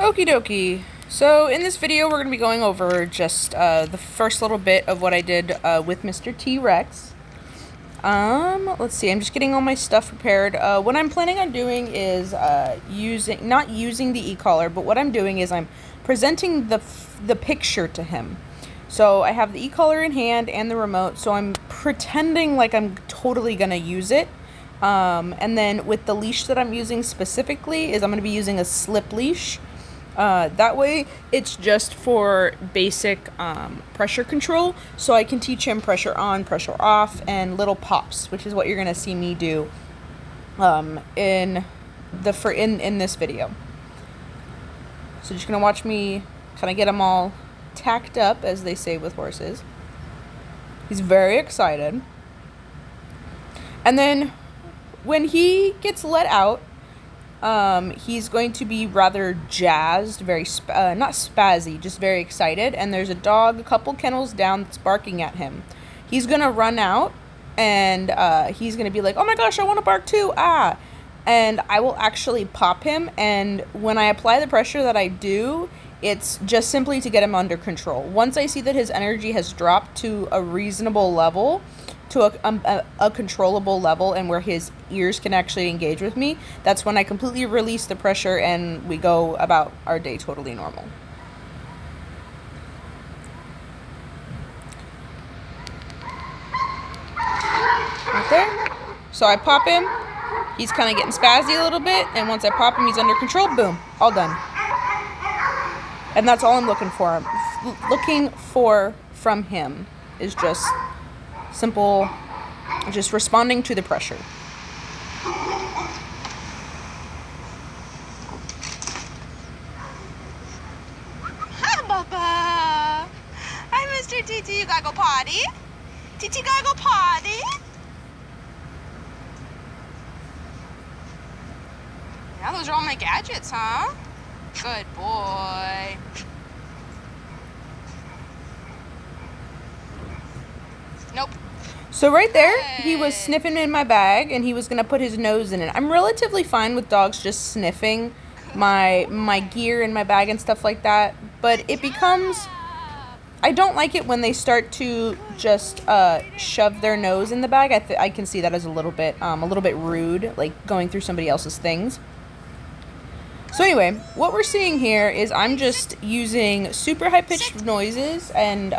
Okie dokie. So in this video, we're going to be going over just the first little bit of what I did with Mr. T-Rex. Let's see. I'm just getting all my stuff prepared. What I'm planning on doing is not using the Ecollar, but what I'm doing is I'm presenting the picture to him. So I have the Ecollar in hand and the remote, so I'm pretending like I'm totally going to use it. And then with the leash that I'm using specifically is I'm going to be using a slip leash. That way it's just for basic pressure control, so I can teach him pressure on, pressure off, and little pops, which is what you're going to see me do in this video. So just going to watch me kind of get him all tacked up, as they say with horses. He's very excited. And then when he gets let out, he's going to be rather jazzed, very, not spazzy, just very excited. And there's a dog a couple kennels down that's barking at him. He's going to run out and he's going to be like, oh my gosh, I want to bark too, ah. And I will actually pop him. And when I apply the pressure that I do, it's just simply to get him under control. Once I see that his energy has dropped to a reasonable level, to a controllable level, and where his ears can actually engage with me, that's when I completely release the pressure and we go about our day totally normal. Right there. So I pop him. He's kind of getting spazzy a little bit, and once I pop him, he's under control. Boom, all done. And that's all I'm looking for. From him is just simple, just responding to the pressure. Hi, Bubba. Hi, Mr. TT. You gotta go potty? TT gotta go potty? Yeah, those are all my gadgets, huh? Good boy. Nope. So right there, he was sniffing in my bag, and he was going to put his nose in it. I'm relatively fine with dogs just sniffing my gear in my bag and stuff like that, but it becomes... I don't like it when they start to just shove their nose in the bag. I can see that as a little bit rude, like going through somebody else's things. So anyway, what we're seeing here is I'm just using super high-pitched noises and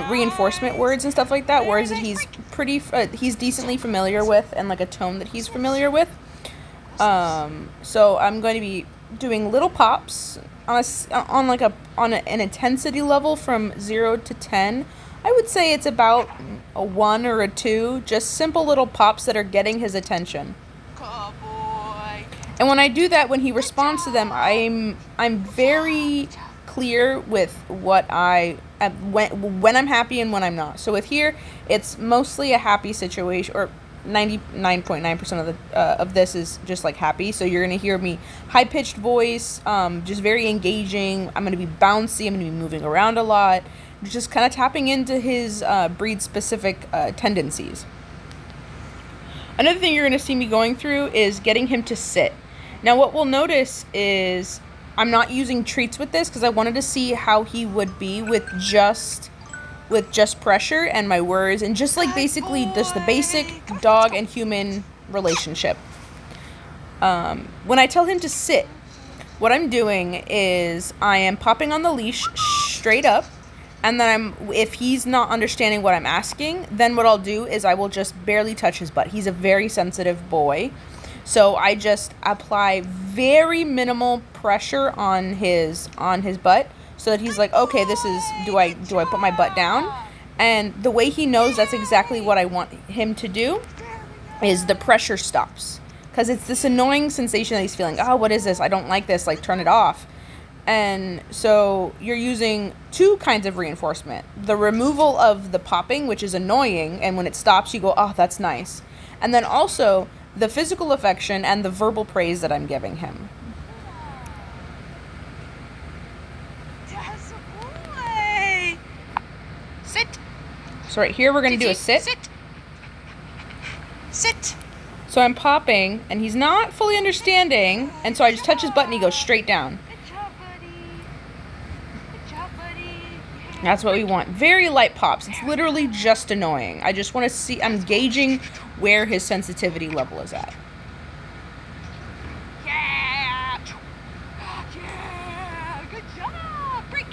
reinforcement words and stuff like that, words that he's decently familiar with, and like a tone that he's familiar with. So I'm going to be doing little pops on an intensity level from 0 to 10. I would say it's about a 1 or a 2, just simple little pops that are getting his attention. And when I do that, when he responds to them, I'm very clear with what when I'm happy and when I'm not. So with here, it's mostly a happy situation, or 99.9% of this is just like happy. So you're gonna hear me high-pitched voice, just very engaging. I'm gonna be bouncy. I'm gonna be moving around a lot, just kind of tapping into his breed-specific tendencies. Another thing you're gonna see me going through is getting him to sit. Now what we'll notice is I'm not using treats with this because I wanted to see how he would be with just pressure and my words, and just like basically just the basic dog and human relationship. When I tell him to sit, what I'm doing is I am popping on the leash straight up, and then if he's not understanding what I'm asking, then what I'll do is I will just barely touch his butt. He's a very sensitive boy. So I just apply very minimal pressure on his butt, so that he's like, okay, this is, do I put my butt down? And the way he knows that's exactly what I want him to do is the pressure stops. Because it's this annoying sensation that he's feeling. Oh, what is this? I don't like this. Like, turn it off. And so you're using two kinds of reinforcement. The removal of the popping, which is annoying, and when it stops, you go, oh, that's nice. And then also the physical affection and the verbal praise that I'm giving him. Yes, boy. Sit. So right here, we're going to do a sit. Sit. So I'm popping, and he's not fully understanding, and so I just touch his butt and he goes straight down. Good job, buddy. Good job, buddy. Yeah. That's what we want. Very light pops. It's literally just annoying. I just want to see, I'm gauging where his sensitivity level is at. Yeah. Yeah. Good job. Break.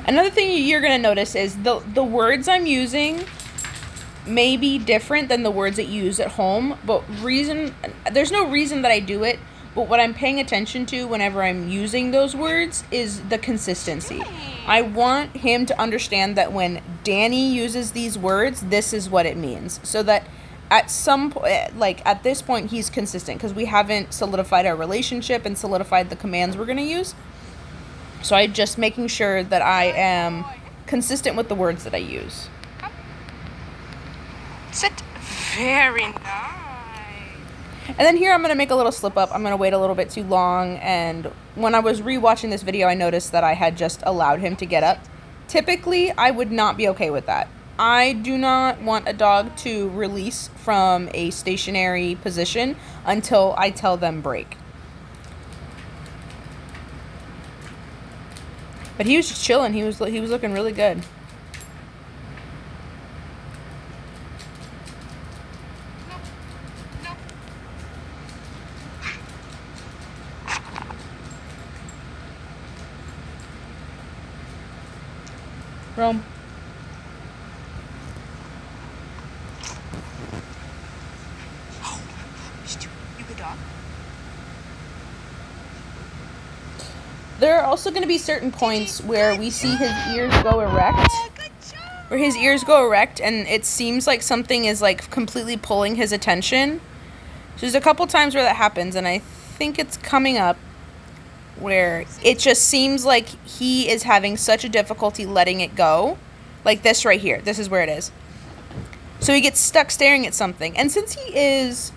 Another thing you're going to notice is the words I'm using may be different than the words that you use at home, but there's no reason that I do it, but what I'm paying attention to whenever I'm using those words is the consistency. I want him to understand that when Danny uses these words, this is what it means, so that at some point, like at this point, he's consistent, because we haven't solidified our relationship and solidified the commands we're going to use. So I'm just making sure that I am consistent with the words that I use. Sit. Very nice. And then here I'm going to make a little slip up. I'm going to wait a little bit too long, and when I was rewatching this video, I noticed that I had just allowed him to get up. Typically, I would not be okay with that. I do not want a dog to release from a stationary position until I tell them break. But he was just chilling. He was looking really good. Rome. You good dog? There are also going to be certain points where we see his ears go erect. Good job. Where his ears go erect and it seems like something is like completely pulling his attention. So there's a couple times where that happens, and I think it's coming up where it just seems like he is having such a difficulty letting it go. Like this right here. This is where it is. So he gets stuck staring at something. And since he is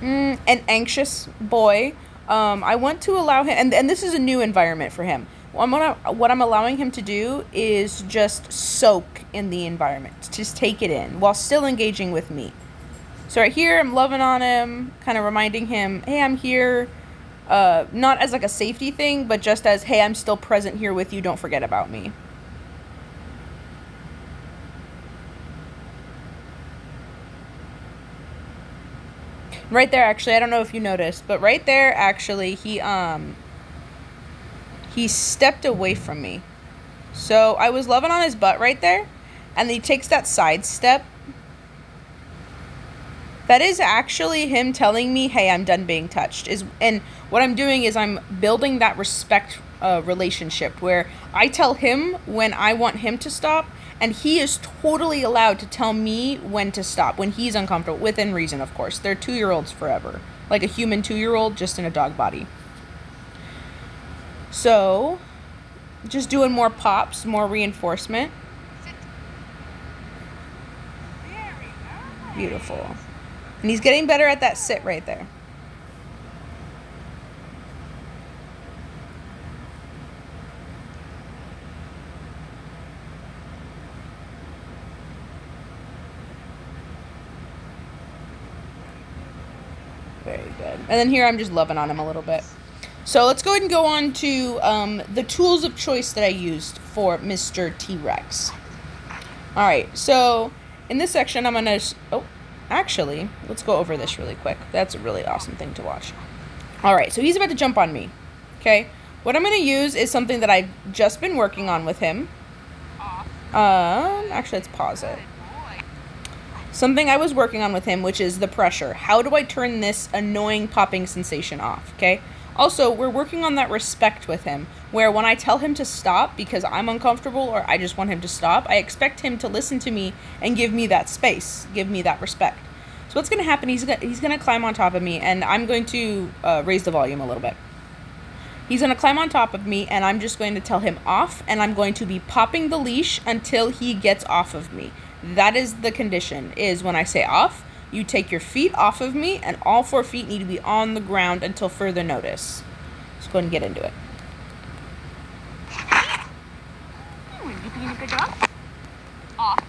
an anxious boy, I want to allow him, and this is a new environment for him. What I'm allowing him to do is just soak in the environment. Just take it in while still engaging with me. So right here, I'm loving on him, kind of reminding him, hey, I'm here. Not as like a safety thing, but just as, hey, I'm still present here with you. Don't forget about me. Right there, actually, I don't know if you noticed, but right there, actually, he stepped away from me. So I was loving on his butt right there, and he takes that side step. That is actually him telling me, hey, I'm done being touched. And what I'm doing is I'm building that respect relationship where I tell him when I want him to stop, and he is totally allowed to tell me when to stop, when he's uncomfortable, within reason, of course. They're 2-year-olds forever. Like a human 2-year-old, just in a dog body. So, just doing more pops, more reinforcement. Very nice. Beautiful. And he's getting better at that sit right there. Very good. And then here I'm just loving on him a little bit. So let's go ahead and go on to the tools of choice that I used for Mr. T-Rex. Alright, so in this section I'm going to... Oh, actually, let's go over this really quick. That's a really awesome thing to watch. Alright, so he's about to jump on me. Okay, what I'm going to use is something that I've just been working on with him. Actually, let's pause it. Something I was working on with him, which is the pressure. How do I turn this annoying popping sensation off, okay? Also, we're working on that respect with him, where when I tell him to stop because I'm uncomfortable or I just want him to stop, I expect him to listen to me and give me that space, give me that respect. So what's going to happen, he's going to climb on top of me, and I'm going to raise the volume a little bit. He's going to climb on top of me, and I'm just going to tell him off, and I'm going to be popping the leash until he gets off of me. That is the condition, is when I say off, you take your feet off of me, and all 4 feet need to be on the ground until further notice. Let's go ahead and get into it. You being a good dog? Off.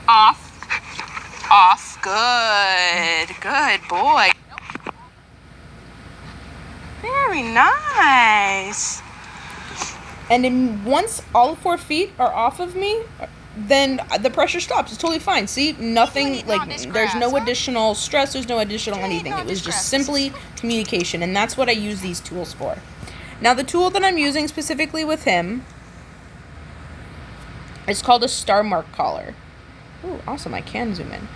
Off. Good boy. Very nice. And then once all 4 feet are off of me, then the pressure stops. It's totally fine. See, nothing, like, there's no additional stress, there's no additional anything. It was just simply communication, and that's what I use these tools for. Now, the tool that I'm using specifically with him is called a Starmark collar. Oh, awesome. I can zoom in.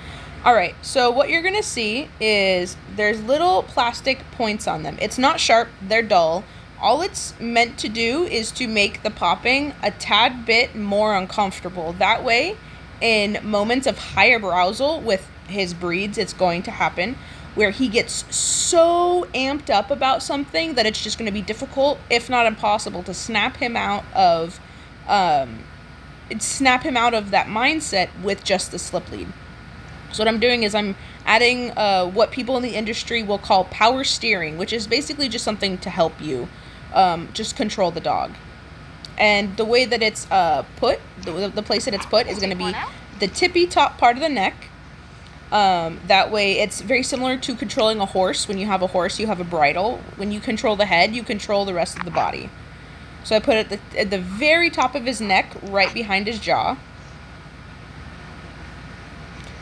All right, so what you're going to see is there's little plastic points on them. It's not sharp, they're dull. All it's meant to do is to make the popping a tad bit more uncomfortable. That way, in moments of high arousal with his breeds, it's going to happen where he gets so amped up about something that it's just going to be difficult, if not impossible, to snap him out of that mindset with just the slip lead. So what I'm doing is I'm adding what people in the industry will call power steering, which is basically just something to help you just control the dog. And the way that it's put, the place that it's put is going to be the tippy top part of the neck. That way it's very similar to controlling a horse. When you have a horse, you have a bridle. When you control the head, you control the rest of the body. So I put it at the very top of his neck, right behind his jaw.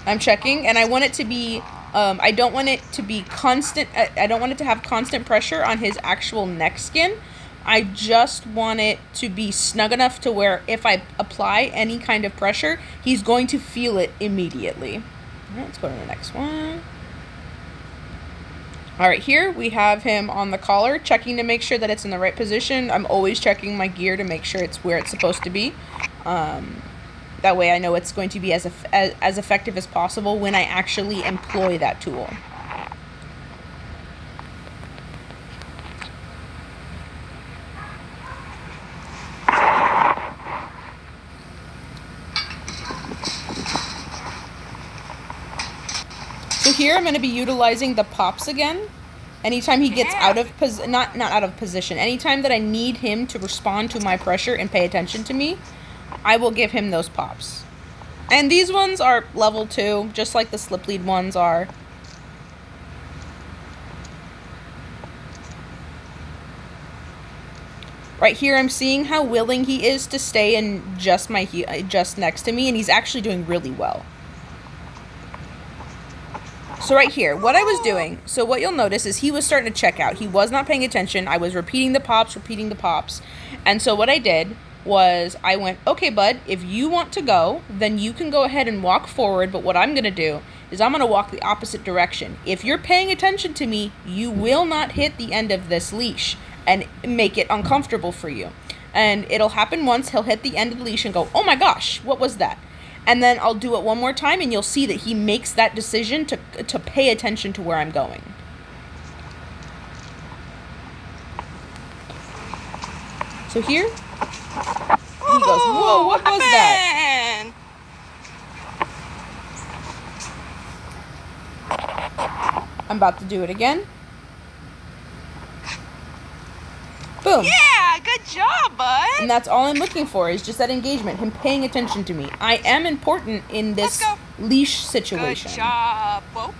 I'm checking, and I want it to be, I don't want it to be constant, I don't want it to have constant pressure on his actual neck skin. I just want it to be snug enough to where if I apply any kind of pressure, he's going to feel it immediately. All right, let's go to the next one. All right, here we have him on the collar, checking to make sure that it's in the right position. I'm always checking my gear to make sure it's where it's supposed to be. That way I know it's going to be as effective as possible when I actually employ that tool. So here I'm going to be utilizing the pops again. Anytime he gets out of not out of position, anytime that I need him to respond to my pressure and pay attention to me, I will give him those pops. And these ones are level 2, just like the slip lead ones are. Right here I'm seeing how willing he is to stay in just next to me, and he's actually doing really well. So right here, what I was doing, so what you'll notice is he was starting to check out. He was not paying attention. I was repeating the pops. And so what I did was I went, okay, bud, if you want to go, then you can go ahead and walk forward. But what I'm going to do is I'm going to walk the opposite direction. If you're paying attention to me, you will not hit the end of this leash and make it uncomfortable for you. And it'll happen once. He'll hit the end of the leash and go, oh my gosh, what was that? And then I'll do it one more time, and you'll see that he makes that decision to pay attention to where I'm going. So here, he goes, whoa, what was that? I'm about to do it again. Boom. Yeah, good job, bud. And that's all I'm looking for, is just that engagement, him paying attention to me. I am important in this leash situation. Good job. Whoa.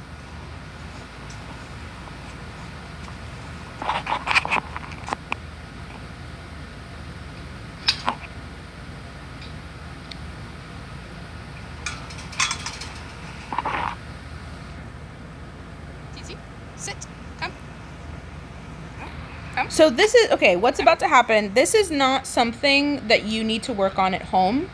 Easy. Sit. Come. So this is, okay, what's about to happen, this is not something that you need to work on at home.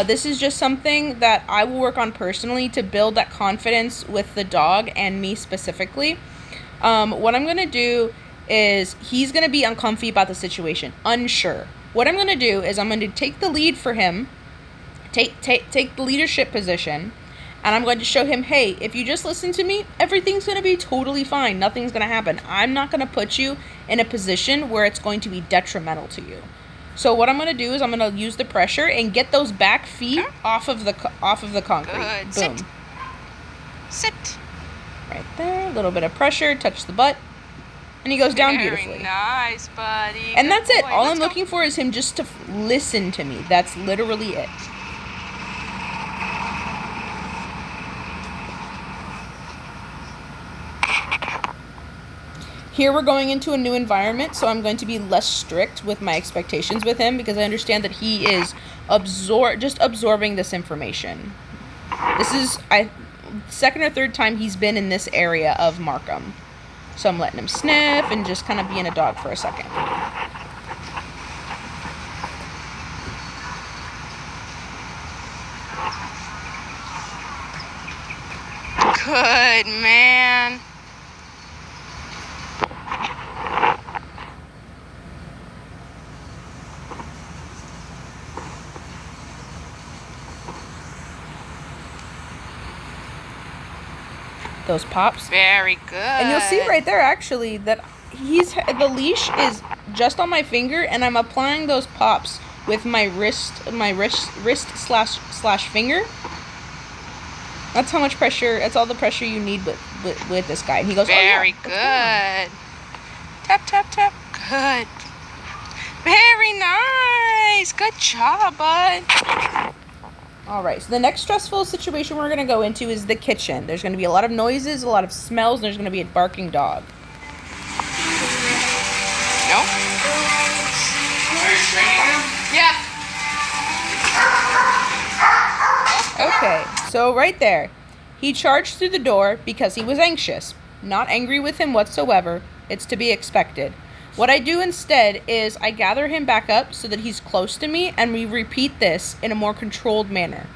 This is just something that I will work on personally to build that confidence with the dog and me specifically. What I'm going to do is, he's going to be uncomfy about the situation, unsure. What I'm going to do is I'm going to take the lead for him, take the leadership position, and I'm going to show him, hey, if you just listen to me, everything's going to be totally fine. Nothing's going to happen. I'm not going to put you in a position where it's going to be detrimental to you. So what I'm going to do is I'm going to use the pressure and get those back feet off of the concrete. Good. Boom. Sit. Right there. A little bit of pressure. Touch the butt. And he goes down beautifully. Very nice, buddy. And Good that's it. boy. All I'm Let's go. looking for is him just to listen to me. That's literally it. Here we're going into a new environment, so I'm going to be less strict with my expectations with him because I understand that he is just absorbing this information. This is second or third time he's been in this area of Markham. So I'm letting him sniff and just kind of being a dog for a second. Good man. Those pops. Very good. And you'll see right there actually that the leash is just on my finger, and I'm applying those pops with my wrist slash finger. That's how much pressure. That's all the pressure you need with this guy. And he goes, very oh, yeah, good. Tap tap tap. Good. Very nice. Good job, bud. All right, so the next stressful situation we're going to go into is the kitchen. There's going to be a lot of noises, a lot of smells, and there's going to be a barking dog. No? Are you training him? Yeah. Okay, so right there, he charged through the door because he was anxious. Not angry with him whatsoever. It's to be expected. What I do instead is I gather him back up so that he's close to me, and we repeat this in a more controlled manner.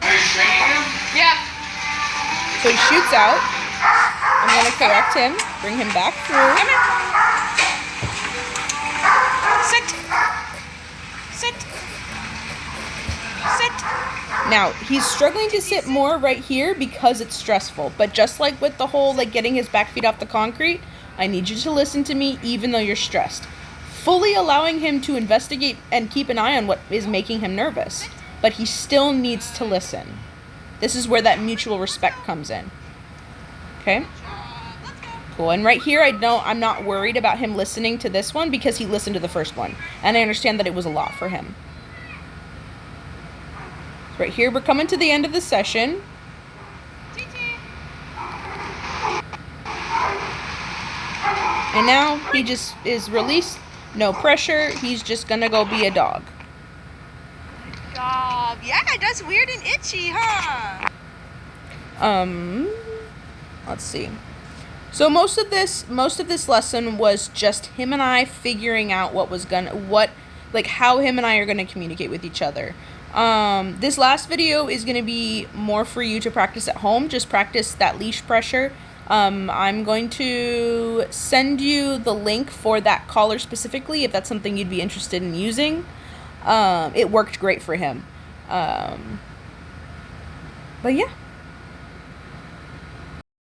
Are you training him? Yeah. So he shoots out. I'm going to correct him, bring him back through. Come here. Sit. Sit. Sit. Now, he's struggling to sit more right here because it's stressful. But just like with the whole, getting his back feet off the concrete, I need you to listen to me even though you're stressed. Fully allowing him to investigate and keep an eye on what is making him nervous. But he still needs to listen. This is where that mutual respect comes in. Okay? Cool. And right here, I'm not worried about him listening to this one because he listened to the first one. And I understand that it was a lot for him. So right here, we're coming to the end of the session. And now he just is released, no pressure. He's just gonna go be a dog. Good job. Yeah, that's weird and itchy, huh? Let's see. So most of this lesson was just him and I figuring out how him and I are gonna communicate with each other. This last video is gonna be more for you to practice at home. Just practice that leash pressure. I'm going to send you the link for that collar specifically if that's something you'd be interested in using. It worked great for him. But yeah.